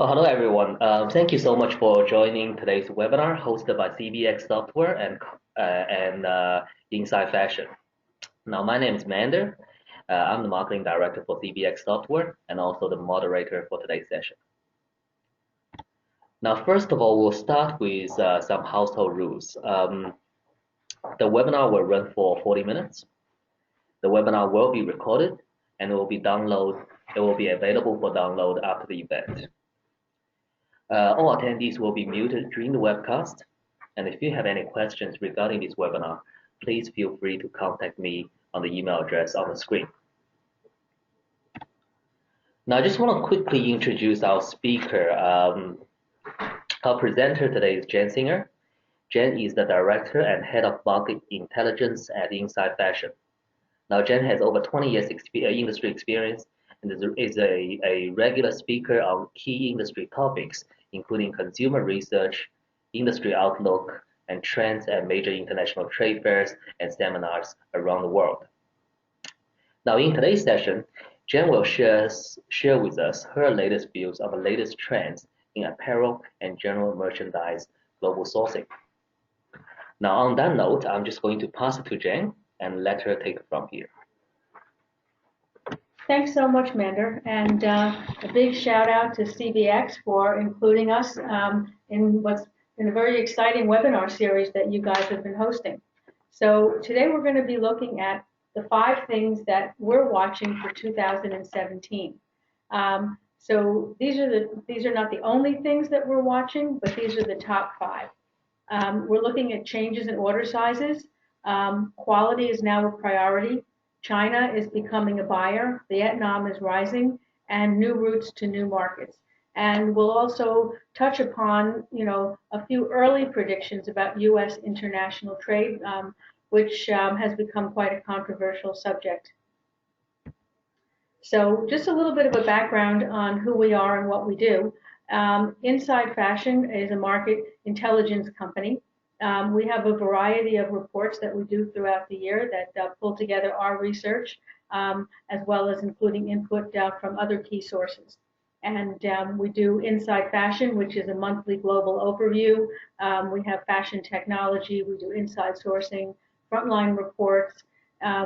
Well, hello everyone. Thank you so much for joining today's webinar hosted by CBX Software and Inside Fashion. Now, my name is Mander. I'm the marketing director for CBX Software and also the moderator for today's session. Now, first of all, we'll start with some household rules. The webinar will run for 40 minutes. The webinar will be recorded and it will be available for download after the event. All attendees will be muted during the webcast, and if you have any questions regarding this webinar, please feel free to contact me on the email address on the screen. Now, I just want to quickly introduce our speaker. Our presenter today is Jen Singer. Jen is the Director and Head of Market Intelligence at Inside Fashion. Now, Jen has over 20 years industry experience and is a regular speaker on key industry topics, including consumer research, industry outlook, and trends at major international trade fairs and seminars around the world. Now, in today's session, Jen will share with us her latest views on the latest trends in apparel and general merchandise global sourcing. Now, on that note, I'm just going to pass it to Jen and let her take it from here. Thanks so much, Mander, and a big shout out to CBX for including us in what's been a very exciting webinar series that you guys have been hosting. So today we're going to be looking at the 5 things that we're watching for 2017. So these are not the only things that we're watching, but these are the top 5. We're looking at changes in order sizes. Quality is now a priority. China is becoming a buyer, Vietnam is rising, and new routes to new markets. And we'll also touch upon, a few early predictions about U.S. international trade, which has become quite a controversial subject. So just a little bit of a background on who we are and what we do. Inside Fashion is a market intelligence company. We have a variety of reports that we do throughout the year that pull together our research, as well as including input from other key sources. And we do Inside Fashion, which is a monthly global overview. We have fashion technology. We do inside sourcing, frontline reports.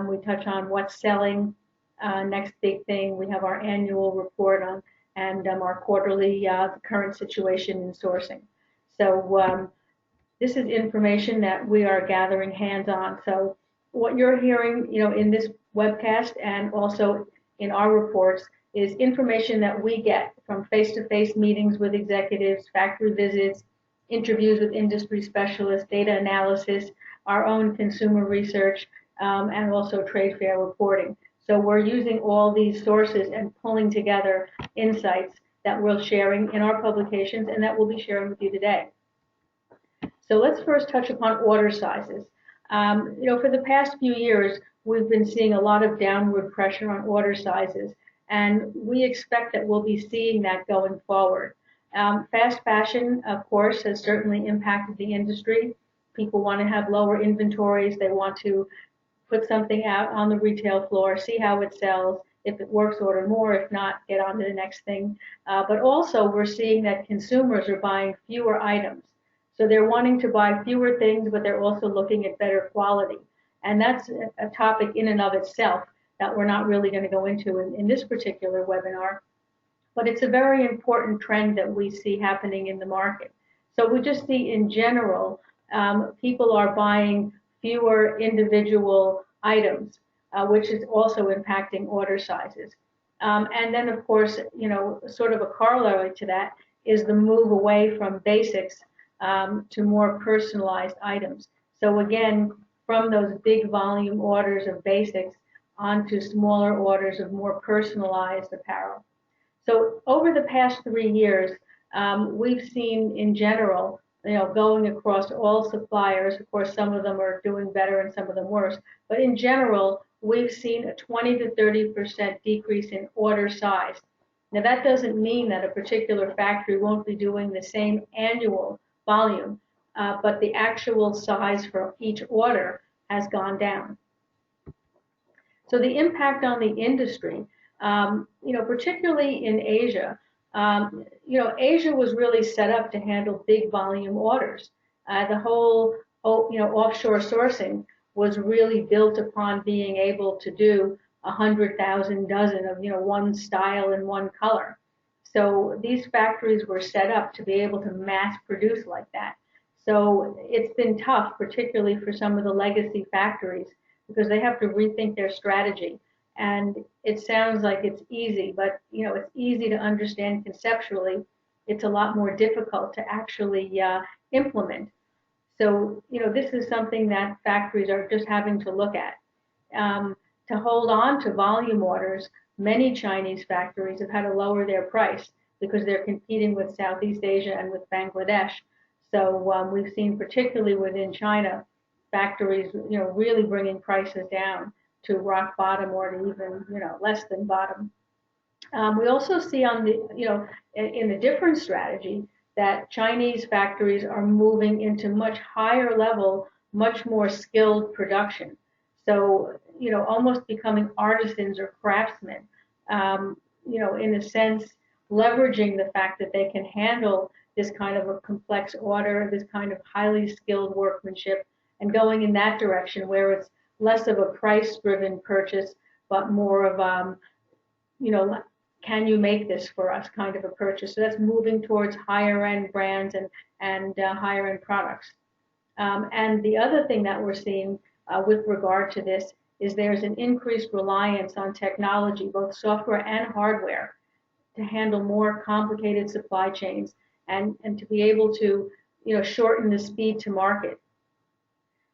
We touch on what's selling. Next big thing, we have our annual report on and our quarterly current situation in sourcing. So this is information that we are gathering hands-on. So what you're hearing, in this webcast and also in our reports is information that we get from face-to-face meetings with executives, factory visits, interviews with industry specialists, data analysis, our own consumer research, and also trade fair reporting. So we're using all these sources and pulling together insights that we're sharing in our publications and that we'll be sharing with you today. So let's first touch upon order sizes. For the past few years, we've been seeing a lot of downward pressure on order sizes, and we expect that we'll be seeing that going forward. Fast fashion, of course, has certainly impacted the industry. People want to have lower inventories. They want to put something out on the retail floor, see how it sells. If it works, order more. If not, get on to the next thing. But also, we're seeing that consumers are buying fewer items. So they're wanting to buy fewer things, but they're also looking at better quality. And that's a topic in and of itself that we're not really going to go into in this particular webinar. But it's a very important trend that we see happening in the market. So we just see in general, people are buying fewer individual items, which is also impacting order sizes. And then, of course, sort of a corollary to that is the move away from basics to more personalized items. So again, from those big volume orders of basics onto smaller orders of more personalized apparel. So over the past 3 years, we've seen in general, going across all suppliers. Of course, some of them are doing better and some of them worse. But in general, we've seen a 20 to 30% decrease in order size. Now, that doesn't mean that a particular factory won't be doing the same annual volume, but the actual size for each order has gone down. So the impact on the industry, particularly in Asia, Asia was really set up to handle big volume orders. The whole, offshore sourcing was really built upon being able to do 100,000 dozen of, one style and one color. So these factories were set up to be able to mass produce like that. So it's been tough, particularly for some of the legacy factories, because they have to rethink their strategy. And it sounds like it's easy, but it's easy to understand conceptually. It's a lot more difficult to actually implement. So this is something that factories are just having to look at. Um, to hold on to volume orders, many Chinese factories have had to lower their price because they're competing with Southeast Asia and with Bangladesh. So we've seen, particularly within China, factories, really bringing prices down to rock bottom or to even, less than bottom. We also see on the, in a different strategy that Chinese factories are moving into much higher level, much more skilled production. So, almost becoming artisans or craftsmen, in a sense, leveraging the fact that they can handle this kind of a complex order, this kind of highly skilled workmanship, and going in that direction where it's less of a price driven purchase, but more of, you know, can you make this for us kind of a purchase. So that's moving towards higher end brands and higher end products. And the other thing that we're seeing with regard to this is there's an increased reliance on technology, both software and hardware, to handle more complicated supply chains and to be able to shorten the speed to market.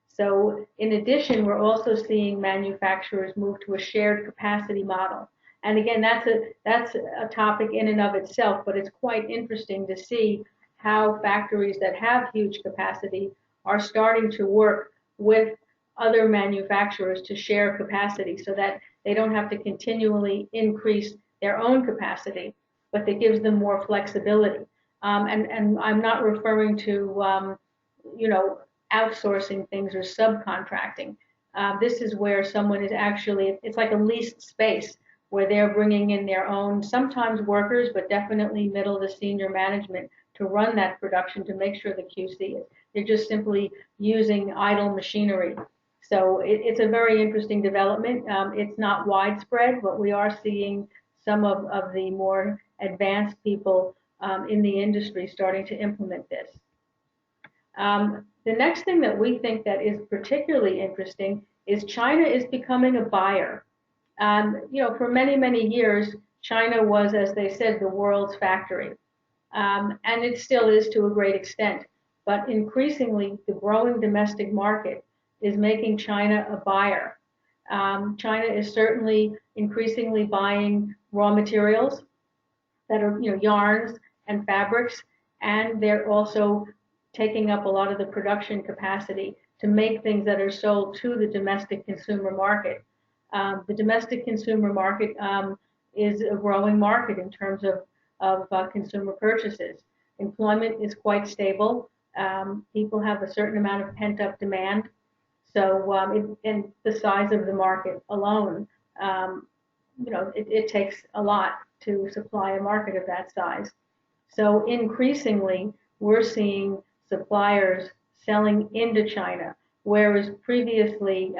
So in addition, we're also seeing manufacturers move to a shared capacity model. And again, that's a topic in and of itself, but it's quite interesting to see how factories that have huge capacity are starting to work with other manufacturers to share capacity so that they don't have to continually increase their own capacity, but that gives them more flexibility. And I'm not referring to, you know, outsourcing things or subcontracting. This is where someone is actually, it's like a leased space where they're bringing in their own, sometimes workers, but definitely middle to senior management to run that production to make sure the QC is. They're just simply using idle machinery. So it's a very interesting development. It's not widespread, but we are seeing some of the more advanced people in the industry starting to implement this. The next thing that we think that is particularly interesting is China is becoming a buyer. For many, many years, China was, as they said, the world's factory. And it still is to a great extent. But increasingly, the growing domestic market is making China a buyer. China is certainly increasingly buying raw materials that are, yarns and fabrics, and they're also taking up a lot of the production capacity to make things that are sold to the domestic consumer market. The domestic consumer market is a growing market in terms of consumer purchases. Employment is quite stable. People have a certain amount of pent-up demand. So, and the size of the market alone, it takes a lot to supply a market of that size. So increasingly, we're seeing suppliers selling into China, whereas previously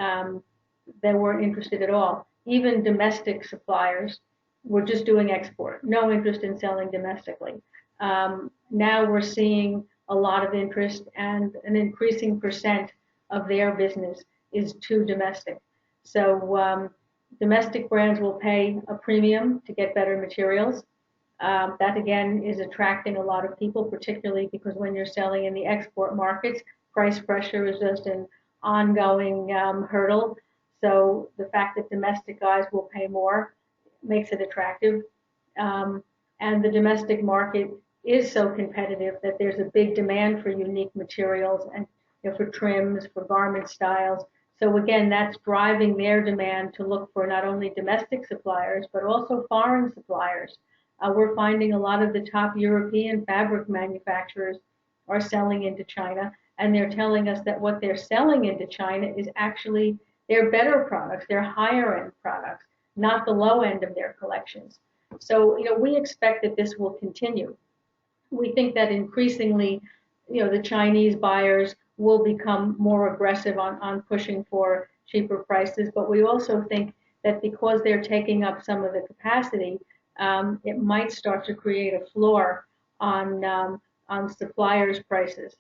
they weren't interested at all. Even domestic suppliers were just doing export, no interest in selling domestically. Now we're seeing a lot of interest, and an increasing percent of their business is to domestic. So domestic brands will pay a premium to get better materials. That again is attracting a lot of people, particularly because when you're selling in the export markets, price pressure is just an ongoing hurdle. So the fact that domestic guys will pay more makes it attractive. And the domestic market is so competitive that there's a big demand for unique materials and for trims, for garment styles. So again, that's driving their demand to look for not only domestic suppliers, but also foreign suppliers. We're finding a lot of the top European fabric manufacturers are selling into China, and they're telling us that what they're selling into China is actually their better products, their higher end products, not the low end of their collections. So, we expect that this will continue. We think that increasingly, the Chinese buyers will become more aggressive on pushing for cheaper prices. But we also think that because they're taking up some of the capacity, it might start to create a floor on suppliers' prices.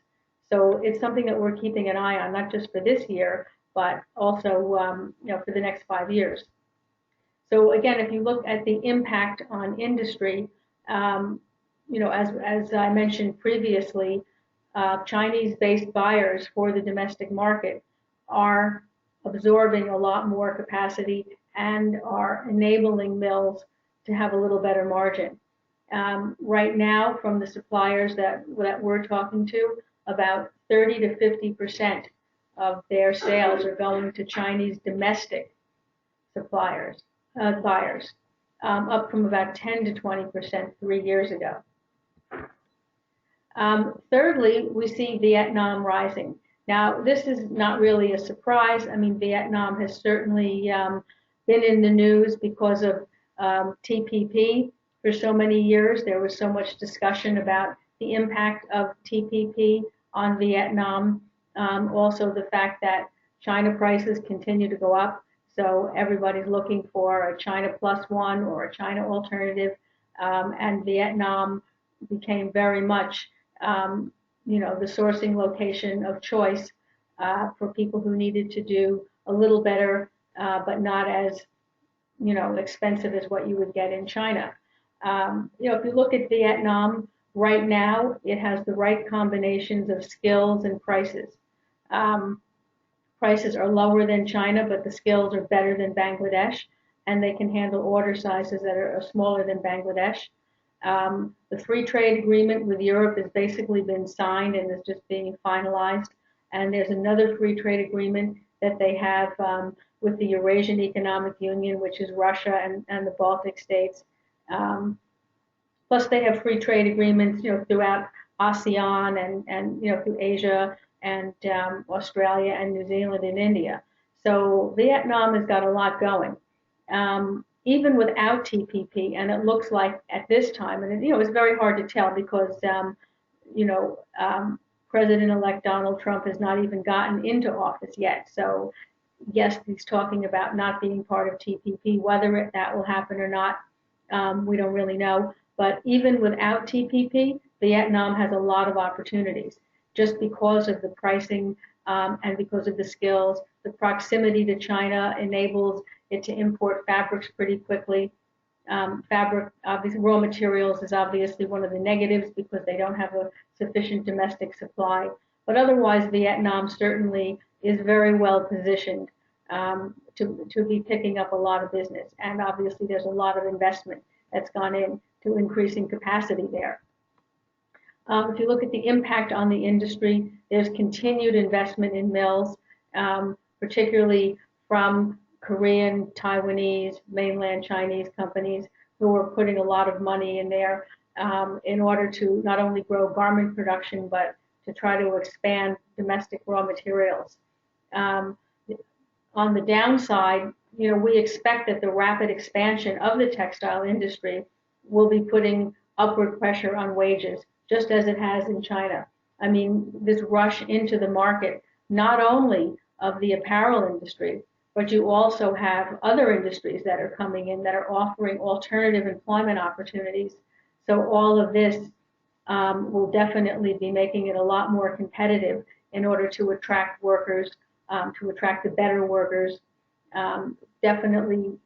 So it's something that we're keeping an eye on, not just for this year, but also for the next 5 years. So again, if you look at the impact on industry, um, as I mentioned previously, Chinese-based buyers for the domestic market are absorbing a lot more capacity and are enabling mills to have a little better margin. Right now, from the suppliers that we're talking to, about 30 to 50% of their sales are going to Chinese domestic suppliers, buyers, up from about 10 to 20% 3 years ago. Thirdly, we see Vietnam rising. Now, this is not really a surprise. I mean, Vietnam has certainly been in the news because of TPP for so many years. There was so much discussion about the impact of TPP on Vietnam. Also, the fact that China prices continue to go up. So everybody's looking for a China plus one or a China alternative. And Vietnam became very much the sourcing location of choice for people who needed to do a little better, but not as expensive as what you would get in China. If you look at Vietnam right now, it has the right combinations of skills and prices. Prices are lower than China, but the skills are better than Bangladesh, and they can handle order sizes that are smaller than Bangladesh. The free trade agreement with Europe has basically been signed and is just being finalized. And there's another free trade agreement that they have with the Eurasian Economic Union, which is Russia and the Baltic states. Plus, they have free trade agreements, throughout ASEAN and through Asia and Australia and New Zealand and India. So Vietnam has got a lot going. Even without TPP, and it looks like at this time, and it's very hard to tell because President-elect Donald Trump has not even gotten into office yet. So yes, he's talking about not being part of TPP. Whether that will happen or not, we don't really know. But even without TPP, Vietnam has a lot of opportunities just because of the pricing and because of the skills. The proximity to China enables it to import fabrics pretty quickly. Fabric, obviously, raw materials is obviously one of the negatives because they don't have a sufficient domestic supply. But otherwise, Vietnam certainly is very well positioned to be picking up a lot of business. And obviously, there's a lot of investment that's gone into increasing capacity there. If you look at the impact on the industry, there's continued investment in mills, particularly from Korean, Taiwanese, mainland Chinese companies who are putting a lot of money in there in order to not only grow garment production, but to try to expand domestic raw materials. On the downside, we expect that the rapid expansion of the textile industry will be putting upward pressure on wages, just as it has in China. I mean, this rush into the market, not only of the apparel industry, but you also have other industries that are coming in that are offering alternative employment opportunities. So all of this will definitely be making it a lot more competitive in order to attract workers, to attract the better workers. Definitely,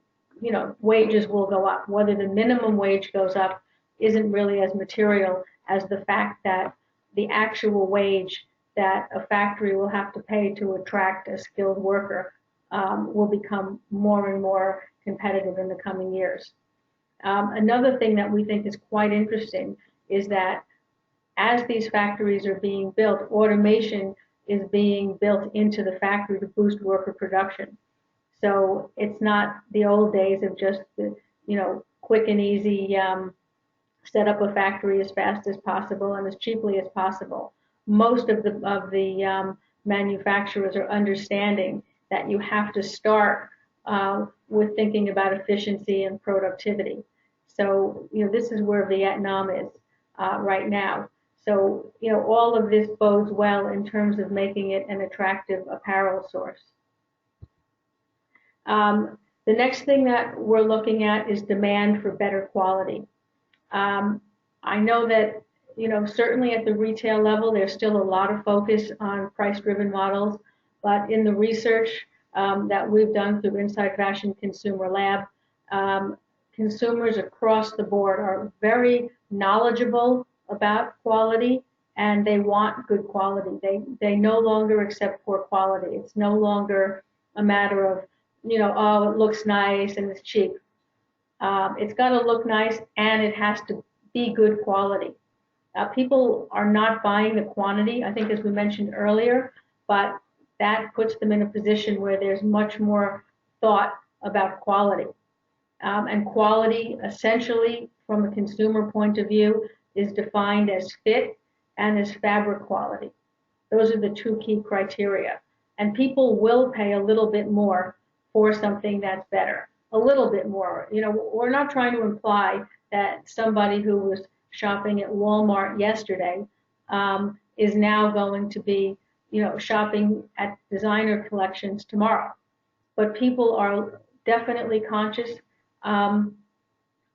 wages will go up. Whether the minimum wage goes up isn't really as material as the fact that the actual wage that a factory will have to pay to attract a skilled worker will become more and more competitive in the coming years. Another thing that we think is quite interesting is that as these factories are being built, automation is being built into the factory to boost worker production. So it's not the old days of just the, quick and easy set up a factory as fast as possible and as cheaply as possible. Most of the manufacturers are understanding that you have to start with thinking about efficiency and productivity. So, this is where Vietnam is right now. So, all of this bodes well in terms of making it an attractive apparel source. The next thing that we're looking at is demand for better quality. I know that, certainly at the retail level, there's still a lot of focus on price-driven models, but in the research that we've done through Inside Fashion Consumer Lab, consumers across the board are very knowledgeable about quality, and they want good quality. They no longer accept poor quality. It's no longer a matter of, oh, it looks nice and it's cheap. It's got to look nice, and it has to be good quality. People are not buying the quantity, I think, as we mentioned earlier, but that puts them in a position where there's much more thought about quality. And quality, essentially, from a consumer point of view, is defined as fit and as fabric quality. Those are the two key criteria. And people will pay a little bit more for something that's better. A little bit more. We're not trying to imply that somebody who was shopping at Walmart yesterday is now going to be, shopping at designer collections tomorrow. But people are definitely conscious of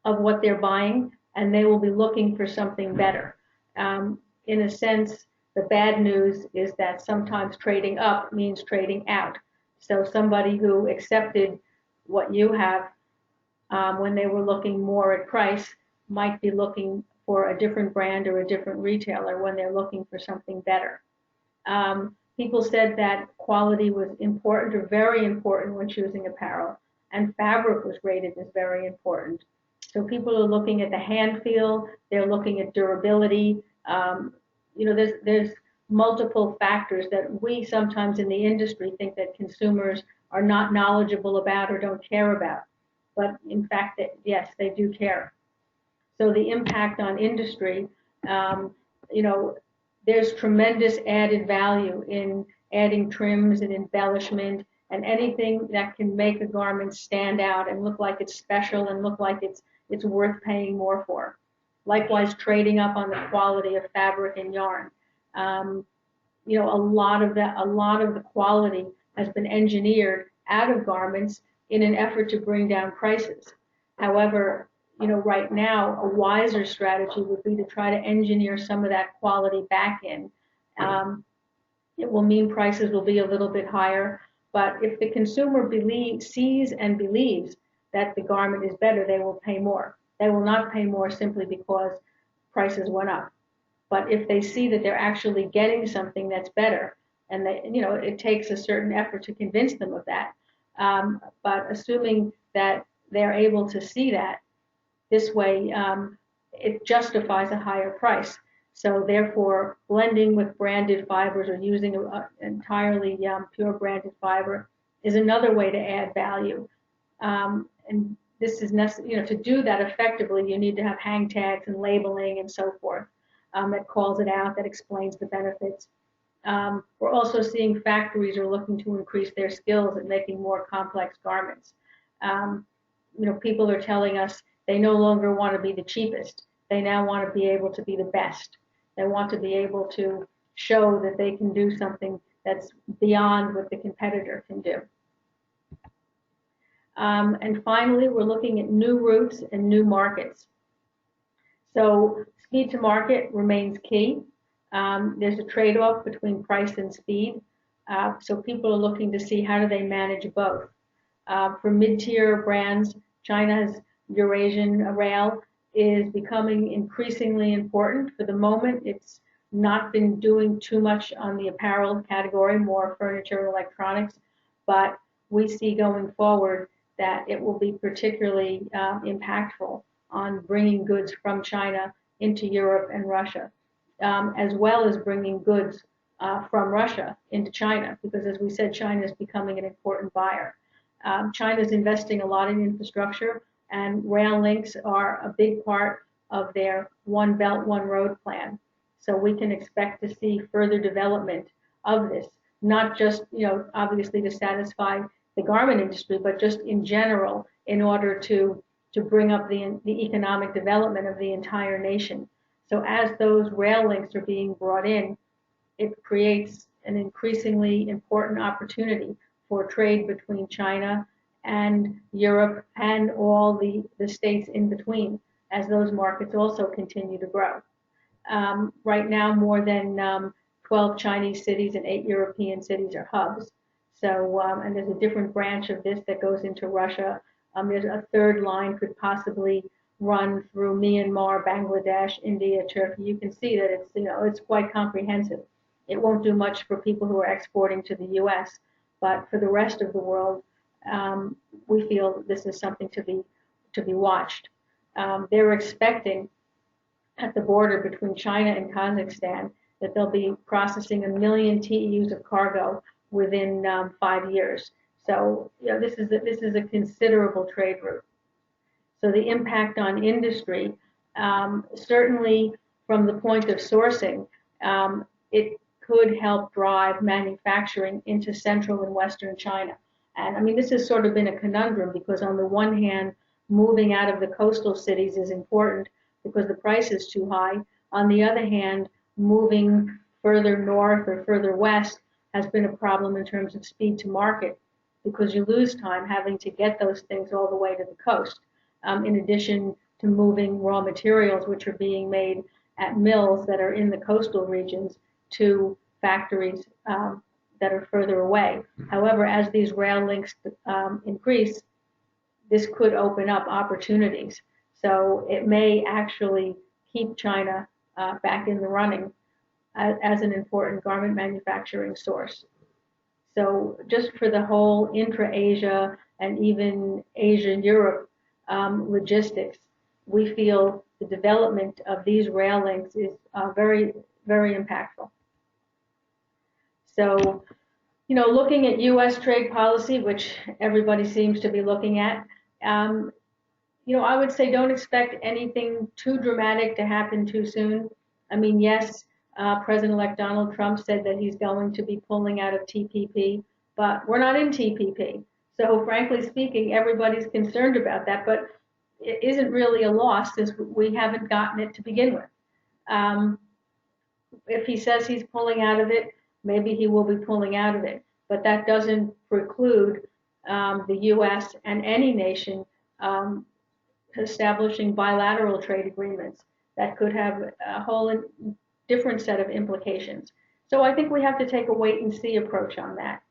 what they're buying, and they will be looking for something better. In a sense, the bad news is that sometimes trading up means trading out. So somebody who accepted what you have when they were looking more at price might be looking for a different brand or a different retailer when they're looking for something better. People said that quality was important or very important when choosing apparel, and fabric was rated as very important. So people are looking at the hand feel, they're looking at durability. There's multiple factors that we sometimes in the industry think that consumers are not knowledgeable about or don't care about. But in fact, yes, they do care. So the impact on industry, there's tremendous added value in adding trims and embellishment and anything that can make a garment stand out and look like it's special and look like it's worth paying more for. Likewise, trading up on the quality of fabric and yarn. A lot of the quality has been engineered out of garments in an effort to bring down prices. However, right now, a wiser strategy would be to try to engineer some of that quality back in. It will mean prices will be a little bit higher, but if the consumer sees and believes that the garment is better, they will pay more. They will not pay more simply because prices went up. But if they see that they're actually getting something that's better, and it takes a certain effort to convince them of that. But assuming that they're able to see that, this way it justifies a higher price. So therefore, blending with branded fibers or using an entirely pure branded fiber is another way to add value. And this is necessary. To do that effectively, you need to have hang tags and labeling and so forth that calls it out, that explains the benefits. We're also seeing factories are looking to increase their skills at making more complex garments. People are telling us they no longer want to be the cheapest. They now want to be able to be the best. They want to be able to show that they can do something that's beyond what the competitor can do. And finally, we're looking at new routes and new markets. So speed to market remains key. There's a trade-off between price and speed. So people are looking to see how do they manage both. For mid-tier brands, China's Eurasian rail is becoming increasingly important. For the moment, it's not been doing too much on the apparel category, more furniture and electronics, but we see going forward that it will be particularly impactful on bringing goods from China into Europe and Russia, as well as bringing goods from Russia into China, because as we said, China is becoming an important buyer. China is investing a lot in infrastructure, and rail links are a big part of their One Belt, One Road plan. So we can expect to see further development of this, not just, obviously to satisfy the garment industry, but just in general, in order to to bring up the economic development of the entire nation. So as those rail links are being brought in, it creates an increasingly important opportunity for trade between China and Europe and all the states in between as those markets also continue to grow. Right now, more than 12 Chinese cities and 8 European cities are hubs. So, and there's a different branch of this that goes into Russia. There's a third line could possibly run through Myanmar, Bangladesh, India, Turkey. You can see that it's quite comprehensive. It won't do much for people who are exporting to the U.S., but for the rest of the world, we feel this is something to be watched. They're expecting at the border between China and Kazakhstan that they'll be processing 1 million TEUs of cargo within 5 years. So this is a considerable trade route. So the impact on industry, certainly from the point of sourcing, it could help drive manufacturing into central and western China. And I mean, this has sort of been a conundrum because on the one hand, moving out of the coastal cities is important because the price is too high. On the other hand, moving further north or further west has been a problem in terms of speed to market because you lose time having to get those things all the way to the coast. In addition to moving raw materials, which are being made at mills that are in the coastal regions, to factories that are further away. However, as these rail links increase, this could open up opportunities. So it may actually keep China back in the running as an important garment manufacturing source. So just for the whole intra-Asia and even Asia-Europe logistics, we feel the development of these rail links is very, very impactful. So, looking at U.S. trade policy, which everybody seems to be looking at, I would say don't expect anything too dramatic to happen too soon. I mean, yes, President-elect Donald Trump said that he's going to be pulling out of TPP, but we're not in TPP. So frankly speaking, everybody's concerned about that, but it isn't really a loss since we haven't gotten it to begin with. If he says he's pulling out of it, maybe he will be pulling out of it, but that doesn't preclude the U.S. and any nation establishing bilateral trade agreements that could have a whole different set of implications. So I think we have to take a wait and see approach on that.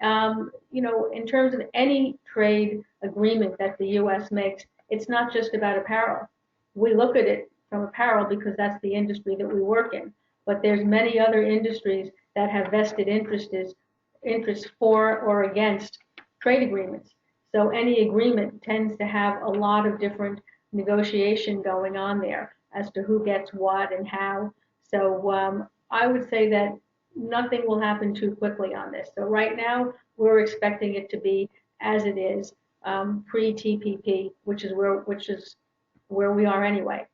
In terms of any trade agreement that the U.S. makes, it's not just about apparel. We look at it from apparel because that's the industry that we work in. But there's many other industries that have vested interests for or against trade agreements. So any agreement tends to have a lot of different negotiation going on there as to who gets what and how. So I would say that nothing will happen too quickly on this. So right now we're expecting it to be as it is pre-TPP, which is where we are anyway.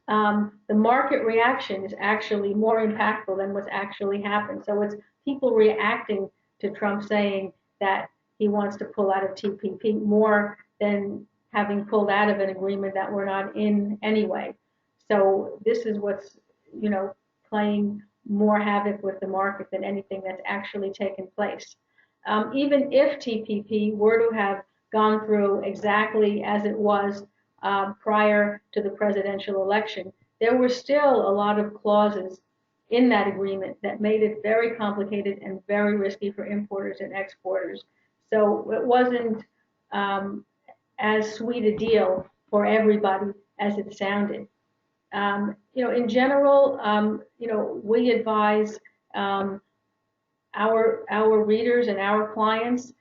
The market reaction is actually more impactful than what's actually happened. So it's people reacting to Trump saying that he wants to pull out of TPP more than having pulled out of an agreement that we're not in anyway. So this is what's, playing more havoc with the market than anything that's actually taken place. Even if TPP were to have gone through exactly as it was prior to the presidential election, there were still a lot of clauses in that agreement that made it very complicated and very risky for importers and exporters. So it wasn't as sweet a deal for everybody as it sounded. In general, we advise our readers and our clients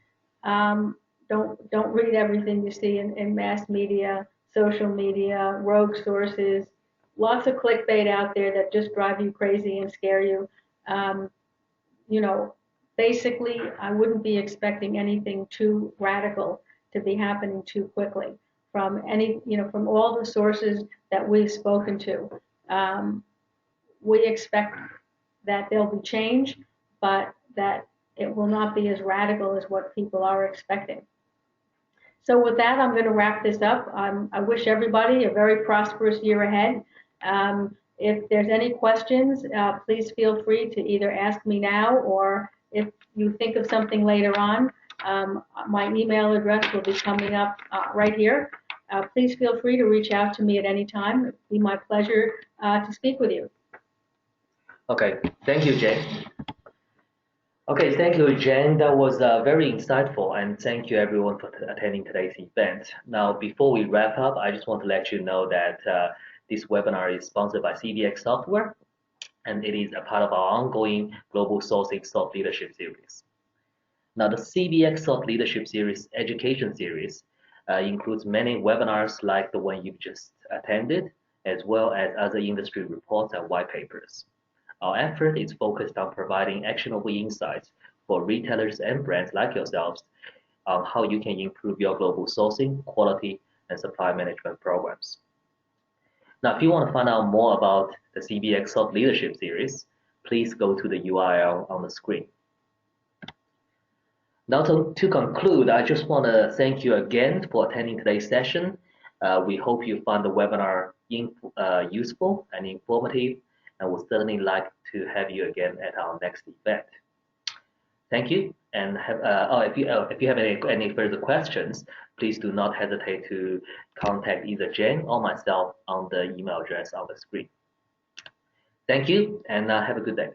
don't read everything you see in mass media, social media, rogue sources, lots of clickbait out there that just drive you crazy and scare you. Basically, I wouldn't be expecting anything too radical to be happening too quickly from from all the sources that we've spoken to. We expect that there'll be change, but that it will not be as radical as what people are expecting. So with that, I'm going to wrap this up. I wish everybody a very prosperous year ahead. If there's any questions, please feel free to either ask me now, or if you think of something later on, my email address will be coming up right here. Please feel free to reach out to me at any time. It'd be my pleasure to speak with you. Okay, thank you, Jane. Okay, thank you, Jen. That was very insightful, and thank you everyone for attending today's event. Now, before we wrap up, I just want to let you know that this webinar is sponsored by CBX Software, and it is a part of our ongoing Global Sourcing Thought Leadership Series. Now, the CBX Thought Leadership Series education series includes many webinars like the one you've just attended, as well as other industry reports and white papers. Our effort is focused on providing actionable insights for retailers and brands like yourselves on how you can improve your global sourcing, quality, and supply management programs. Now, if you want to find out more about the CBX Thought Leadership Series, please go to the URL on the screen. Now, to conclude, I just want to thank you again for attending today's session. We hope you found the webinar useful and informative, and would certainly like to have you again at our next event. Thank you, and if you have any further questions, please do not hesitate to contact either Jane or myself on the email address on the screen. Thank you, and have a good day.